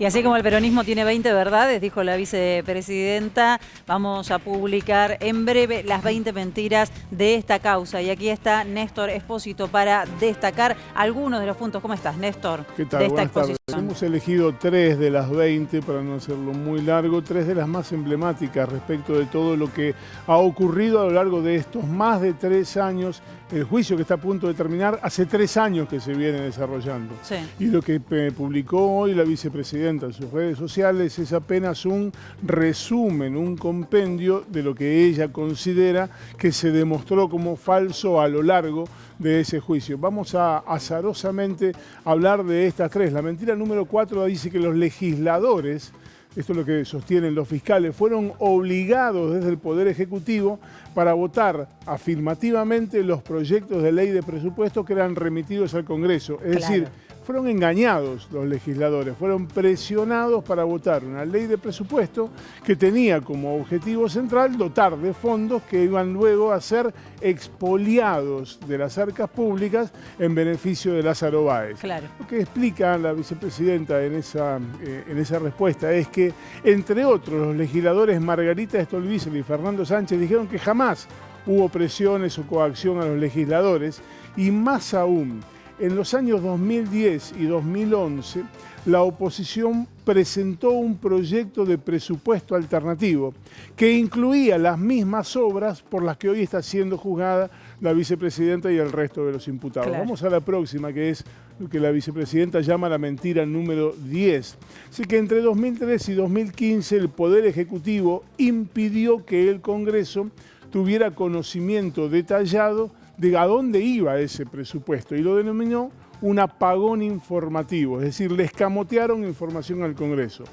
Y así como el peronismo tiene 20 verdades, dijo la vicepresidenta, vamos a publicar en breve las 20 mentiras de esta causa. Y aquí está Néstor Espósito para destacar algunos de los puntos. ¿Cómo estás, Néstor? ¿Qué tal? De esta Buenas tardes. exposición. Hemos elegido 3 de las 20, para no hacerlo muy largo, 3 de las más emblemáticas respecto de todo lo que ha ocurrido a lo largo de estos más de 3 años. El juicio que está a punto de terminar, hace 3 años que se viene desarrollando. Sí. Y lo que publicó hoy la vicepresidenta en sus redes sociales es apenas un resumen, un compendio de lo que ella considera que se demostró como falso a lo largo de ese juicio. Vamos a azarosamente hablar de estas 3. La mentira número 4 dice que los legisladores, esto es lo que sostienen los fiscales, fueron obligados desde el Poder Ejecutivo para votar afirmativamente los proyectos de ley de presupuesto que eran remitidos al Congreso. Es decir, fueron engañados los legisladores, fueron presionados para votar una ley de presupuesto que tenía como objetivo central dotar de fondos que iban luego a ser expoliados de las arcas públicas en beneficio de Lázaro Báez. Claro. Lo que explica la vicepresidenta en esa respuesta es que, entre otros, los legisladores Margarita Stolbizer y Fernando Sánchez dijeron que jamás hubo presiones o coacción a los legisladores y, más aún, en los años 2010 y 2011, la oposición presentó un proyecto de presupuesto alternativo que incluía las mismas obras por las que hoy está siendo juzgada la vicepresidenta y el resto de los imputados. Claro. Vamos a la próxima, que es lo que la vicepresidenta llama la mentira número 10. Así que entre 2003 y 2015 el Poder Ejecutivo impidió que el Congreso tuviera conocimiento detallado de a dónde iba ese presupuesto y lo denominó un apagón informativo, es decir, le escamotearon información al Congreso.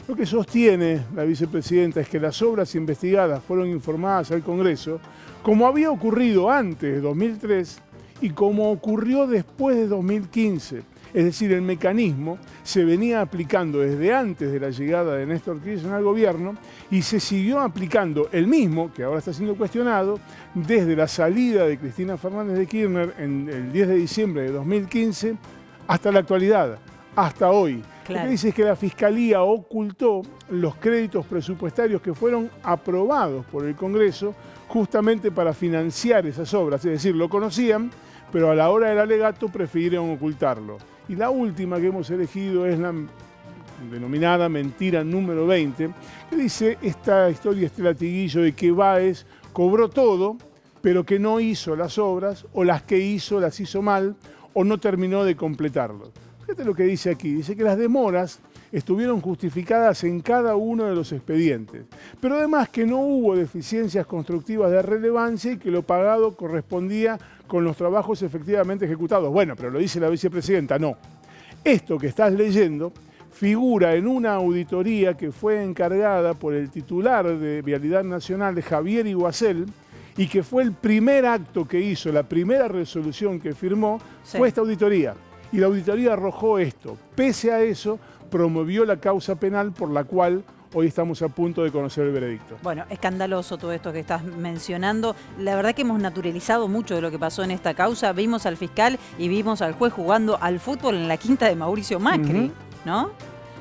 Lo que sostiene la vicepresidenta es que las obras investigadas fueron informadas al Congreso, como había ocurrido antes de 2003 y como ocurrió después de 2015. Es decir, el mecanismo se venía aplicando desde antes de la llegada de Néstor Kirchner al gobierno y se siguió aplicando el mismo, que ahora está siendo cuestionado, desde la salida de Cristina Fernández de Kirchner en el 10 de diciembre de 2015 hasta la actualidad, hasta hoy. Claro. Lo que dice es que la Fiscalía ocultó los créditos presupuestarios que fueron aprobados por el Congreso justamente para financiar esas obras. Es decir, lo conocían, pero a la hora del alegato prefirieron ocultarlo. Y la última que hemos elegido es la denominada mentira número 20, que dice esta historia, este latiguillo de que Báez cobró todo, pero que no hizo las obras, o las que hizo las hizo mal, o no terminó de completarlo. Fíjate lo que dice aquí, dice que las demoras estuvieron justificadas en cada uno de los expedientes, pero además que no hubo deficiencias constructivas de relevancia y que lo pagado correspondía con los trabajos efectivamente ejecutados. Bueno, pero lo dice la vicepresidenta, no. Esto que estás leyendo figura en una auditoría que fue encargada por el titular de Vialidad Nacional, Javier Iguacel, y que fue el primer acto que hizo, la primera resolución que firmó, fue esta auditoría. Y la auditoría arrojó esto. Pese a eso, promovió la causa penal por la cual hoy estamos a punto de conocer el veredicto. Bueno, escandaloso todo esto que estás mencionando. La verdad que hemos naturalizado mucho de lo que pasó en esta causa. Vimos al fiscal y vimos al juez jugando al fútbol en la quinta de Mauricio Macri, ¿no?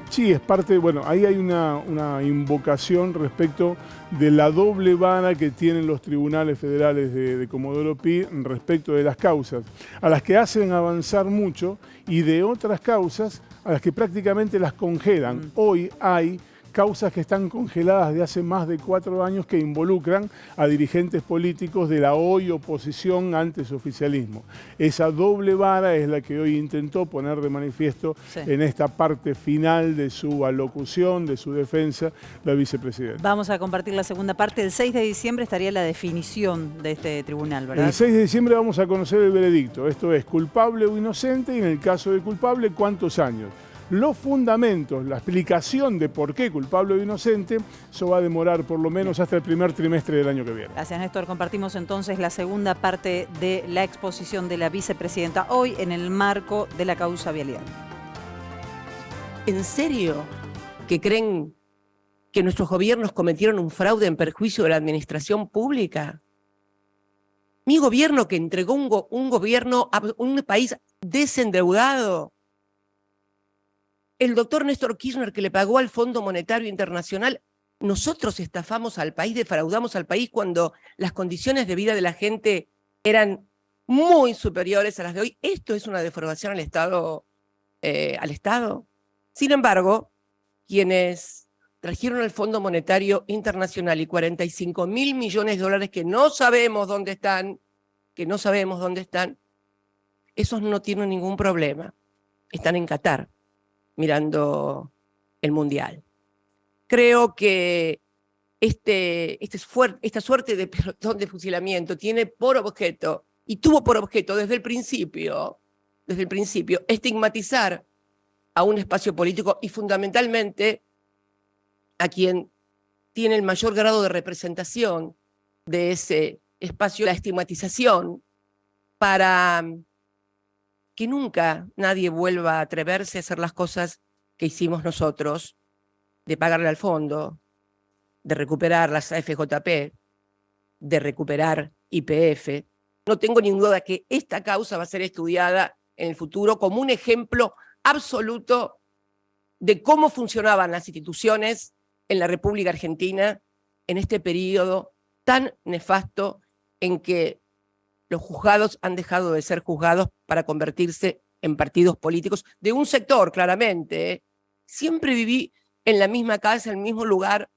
Sí, es parte, bueno, ahí hay una invocación respecto de la doble vara que tienen los tribunales federales de Comodoro Pi respecto de las causas, a las que hacen avanzar mucho y de otras causas a las que prácticamente las congelan. Hoy hay causas que están congeladas de hace más de 4 años que involucran a dirigentes políticos de la hoy oposición antes oficialismo. Esa doble vara es la que hoy intentó poner de manifiesto en esta parte final de su alocución, de su defensa, la vicepresidenta. Vamos a compartir la segunda parte. El 6 de diciembre estaría la definición de este tribunal, ¿verdad? El 6 de diciembre vamos a conocer el veredicto. Esto es culpable o inocente y en el caso de culpable, ¿cuántos años? Los fundamentos, la explicación de por qué culpable o inocente, eso va a demorar por lo menos hasta el primer trimestre del año que viene. Gracias, Néstor. Compartimos entonces la segunda parte de la exposición de la vicepresidenta hoy en el marco de la causa vialidad. ¿En serio que creen que nuestros gobiernos cometieron un fraude en perjuicio de la administración pública? Mi gobierno que entregó un gobierno a un país desendeudado, el doctor Néstor Kirchner que le pagó al Fondo Monetario Internacional. Nosotros estafamos al país, defraudamos al país cuando las condiciones de vida de la gente eran muy superiores a las de hoy. Esto es una defraudación al Estado. Sin embargo, quienes trajeron al Fondo Monetario Internacional y 45.000 millones de dólares que no sabemos dónde están, esos no tienen ningún problema. Están en Qatar, mirando el Mundial. Creo que esta suerte de pelotón de fusilamiento tiene por objeto, y tuvo por objeto desde el principio, estigmatizar a un espacio político y fundamentalmente a quien tiene el mayor grado de representación de ese espacio, la estigmatización, para que nunca nadie vuelva a atreverse a hacer las cosas que hicimos nosotros, de pagarle al fondo, de recuperar las AFJP, de recuperar YPF. No tengo ninguna duda que esta causa va a ser estudiada en el futuro como un ejemplo absoluto de cómo funcionaban las instituciones en la República Argentina en este periodo tan nefasto en que los juzgados han dejado de ser juzgados para convertirse en partidos políticos de un sector, claramente. Siempre viví en la misma casa, en el mismo lugar,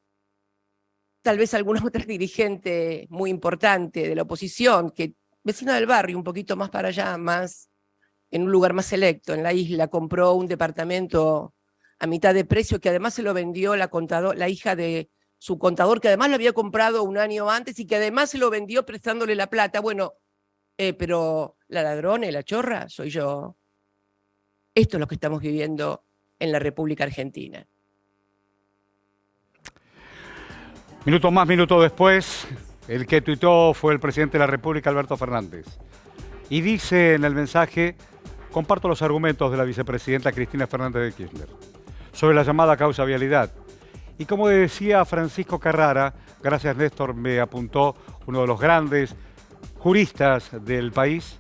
tal vez alguna otra dirigente muy importante de la oposición, que vecina del barrio, un poquito más para allá, más en un lugar más selecto, en la isla, compró un departamento a mitad de precio, que además se lo vendió la hija de su contador, que además lo había comprado un año antes y que además se lo vendió prestándole la plata. Bueno, pero la ladrona y la chorra soy yo. Esto es lo que estamos viviendo en la República Argentina. Minutos más, minutos después, el que tuitó fue el presidente de la República, Alberto Fernández. Y dice en el mensaje: comparto los argumentos de la vicepresidenta Cristina Fernández de Kirchner sobre la llamada causa vialidad. Y como decía Francisco Carrara, gracias Néstor, me apuntó uno de los grandes juristas del país,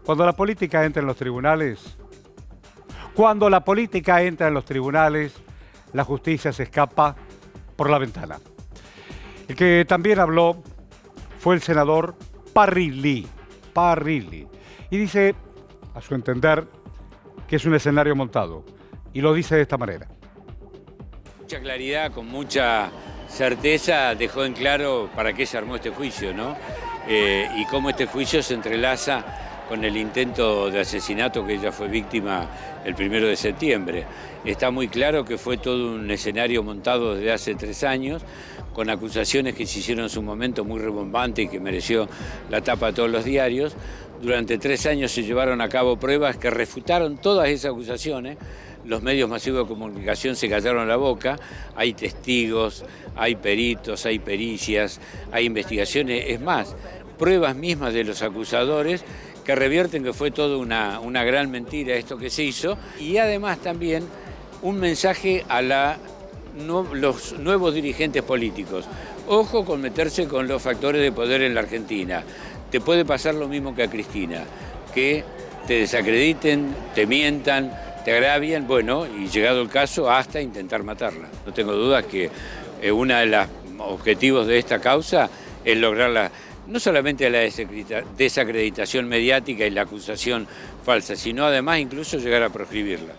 cuando la política entra en los tribunales, la justicia se escapa por la ventana. El que también habló fue el senador Parrilli. Y dice, a su entender, que es un escenario montado. Y lo dice de esta manera. Mucha claridad, con mucha certeza, dejó en claro para qué se armó este juicio, ¿no? Y cómo este juicio se entrelaza con el intento de asesinato que ella fue víctima el 1 de septiembre. Está muy claro que fue todo un escenario montado desde hace 3 años, con acusaciones que se hicieron en su momento muy rebombantes y que mereció la tapa de todos los diarios. Durante 3 años se llevaron a cabo pruebas que refutaron todas esas acusaciones. Los medios masivos de comunicación se callaron la boca, hay testigos, hay peritos, hay pericias, hay investigaciones, es más, pruebas mismas de los acusadores que revierten que fue toda una gran mentira esto que se hizo, y además también un mensaje a los nuevos dirigentes políticos. Ojo con meterse con los factores de poder en la Argentina. Te puede pasar lo mismo que a Cristina, que te desacrediten, te mientan, te agravian, bueno, y llegado el caso, hasta intentar matarla. No tengo dudas que uno de los objetivos de esta causa es lograr no solamente la desacreditación mediática y la acusación falsa, sino además incluso llegar a proscribirla.